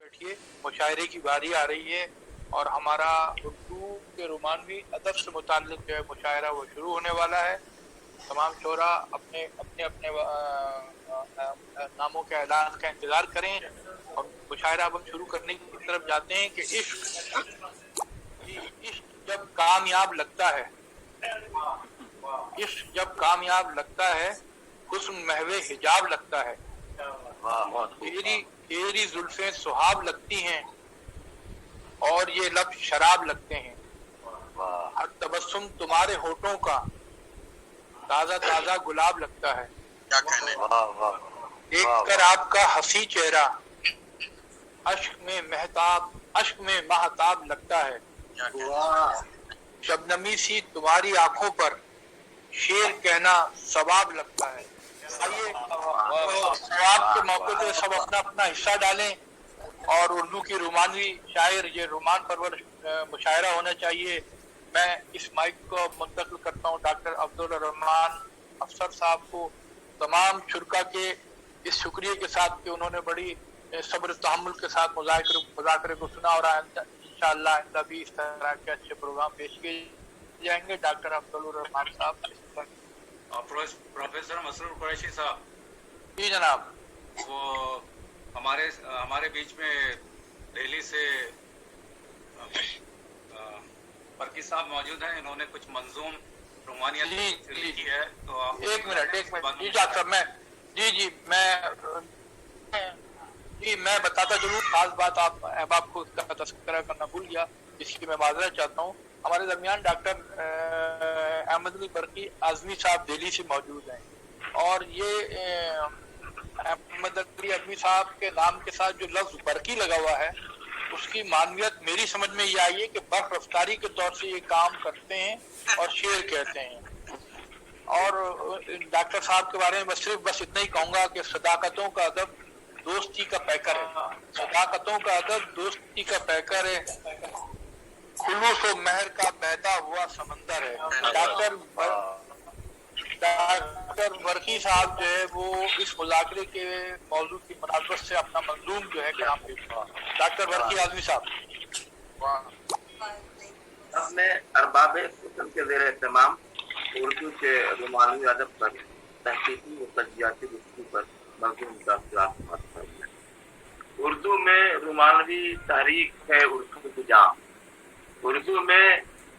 बैठिए, मुशायरे की बारी आ रही है और हमारा उर्दू के रोमानवी अदब से मुताल्लिक जो है मुशायरा वो शुरू होने वाला है। तमाम शोरा अपने अपने अपने नामों के ऐलान का इंतज़ार करें और मुशायरा अब हम शुरू करने की तरफ जाते हैं कि इश्क जब कामयाब लगता है, इश्क जब कामयाब लगता है, हुस्न महवे हिजाब लगता है, तेरी जुल्फें सुहाब लगती हैं और ये लब शराब लगते हैं। हर तबस्सुम तुम्हारे होठों का ताजा ताजा गुलाब लगता है। क्या कहने, देखकर आपका हंसी चेहरा अश्क में महताब लगता है। शबनमी सी तुम्हारी आंखों पर शेर कहना सवाब लगता है। आइए सवाब के मौके पे सब अपना अपना हिस्सा डालें और उर्दू की रोमानवी शायर, ये रोमान परवर मुशायरा होना चाहिए। मैं इस माइक को मुंतकिल करता हूँ डॉक्टर अब्दुल रहमान अफसर साहब को, तमाम शुरका के इस शुक्रिया के साथ कि उन्होंने बड़ी सब्र तहम्मुल के साथ मुज़ाकरे को सुना और इंशाअल्लाह आइंदा भी इस तरह के अच्छे प्रोग्राम पेश किए जाएंगे। डॉक्टर अब्दुल रहमान साहब। प्रोफेसर मसरूर कुरैशी साहब। जी जनाब। वो हमारे बीच में दिल्ली से परकी साहब मौजूद हैं। इन्होंने कुछ मंजूम रोमानियत लिखी है, तो आप एक मिनट जी डॉक्टर मैं बताता जरूर। खास बात आप अहबाब को इसका तस्करा करना भूल गया, इसकी मैं माजरत चाहता हूँ। हमारे दरमियान डॉक्टर अहमद अली बरकी आजमी साहब दिल्ली से मौजूद हैं और ये अहमद अली आजमी साहब के नाम के साथ जो लफ्ज बरकी लगा हुआ है उसकी मानवियत मेरी समझ में ये आई है कि बर्फ रफ्तारी के तौर से ये काम करते हैं और शेर कहते हैं। और डॉक्टर साहब के बारे में बस इतना ही कहूँगा कि सदाकतों का अदब दोस्ती का पैकर है, सदाकतों का अदब दोस्ती का पैकर है, खुलूस व महर का पैदा हुआ समंदर है। डॉक्टर बरकी साहब जो है वो इस मुज़ाकरे के मौजू की मुनासबत से अपना मंजूम जो है कलाम पेश किया। डॉक्टर बरकी आजमी साहब। अपने अरबाब हुस्न के ज़ेर एहतमाम उर्दू के रोमानवी अदब पर तहकीकी व तजियाती गुफ्तगू पर मंजूम का खिलाफ। उर्दू में रोमानवी तहरीक है उर्दू की जान, उर्दू में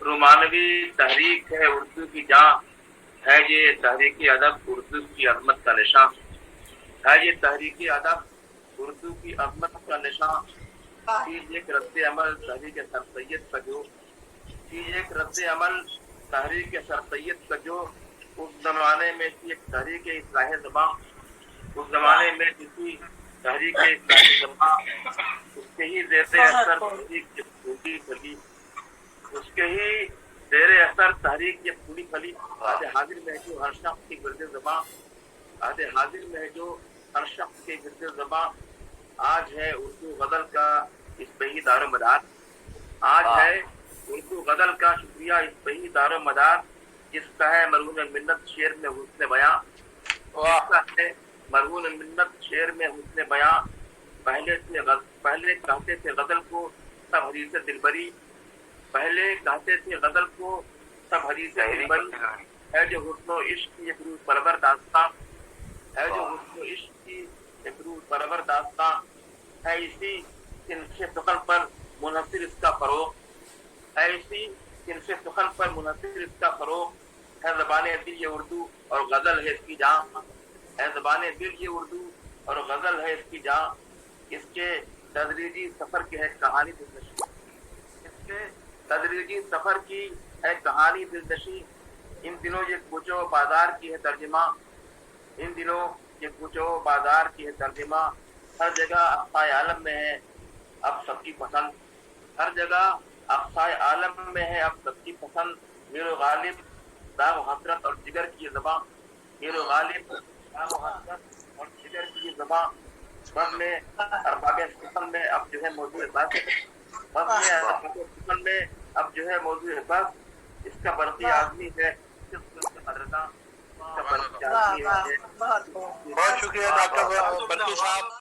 रोमानवी तहरीक है उर्दू की जान, है ये तहरीकी अदब उर्दू की अजमत का निशान, है ये तहरीकी अदब उर्दू की अजमत का निशान। एक रद्द अमल तहरीक सर सैयद का जो, एक रद्द अमल तहरीक सर सैयद का जो उस जमाने में थी एक तहरीक इस्लाह ज़बान, उस जमाने में किसी तहरीक इस्लाह ज़बान, उसके ही ज़ेर असर तहरीक की फूटी फली, उसके ही ज़ेर असर तहरीक की फूटी फली। आज हाजिर में जो हर शख्स की गिरद ज़बान, आज हाजिर में जो हर शख्स की गिरद ज़बान, आज है उर्दू गज़ल का इस पे ही दारो मदार, आज है उर्दू गज़ल का शुक्रिया इस पे ही दारो मदार, जिसका है मरहून मिन्नत शेर में हुस्न बयां, जिसका है मरहून मिन्नत शेर में हुस्न बयां। पहले कहते थे गज़ल को सब हदीस दिलबरी, पहले कहते थे गज़ल को सब हदीस दिलबरी, है जो हुस्न इश्क की एक रूह परवर दास्तान, है जो हुस्न इश्क की एक रूह परवर दास्तान, है इसी सिनफ़े सुखन पर मुनहसिर इसका फरोग, है इसी सिनफ़े सुखन पर मुनहसिर इसका फरोग, है ज़बाने दिल ये उर्दू और गज़ल है इसकी जान, है ज़बाने दिल ये उर्दू और गज़ल है इसकी जान। इसके तदरीजी सफ़र की है कहानी दिलनशी, इसके तदरीजी सफ़र की है कहानी दिलनशी। इन दिनों ये कूचो बाजार की है तर्जुमा, इन दिनों ये कूचो बाजार की है तर्जुमा। हर जगह अक़साए आलम में है अब सबकी पसंद, हर जगह अक़साए आलम में है अब सबकी पसंद। मेरो गालिब दाग हसरत और जिगर की ये ज़बां, मेरो गालिब दाग हसरत और जिगर की ये ज़बां। बस में अरबाब हुस्न में अब जो है मौजूद बस, बस में अरबाब हुस्न में अब जो है मौजूद बस। इसका बरकी आदमी है, बहुत शुक्रिया डॉक्टर बरकी साहब।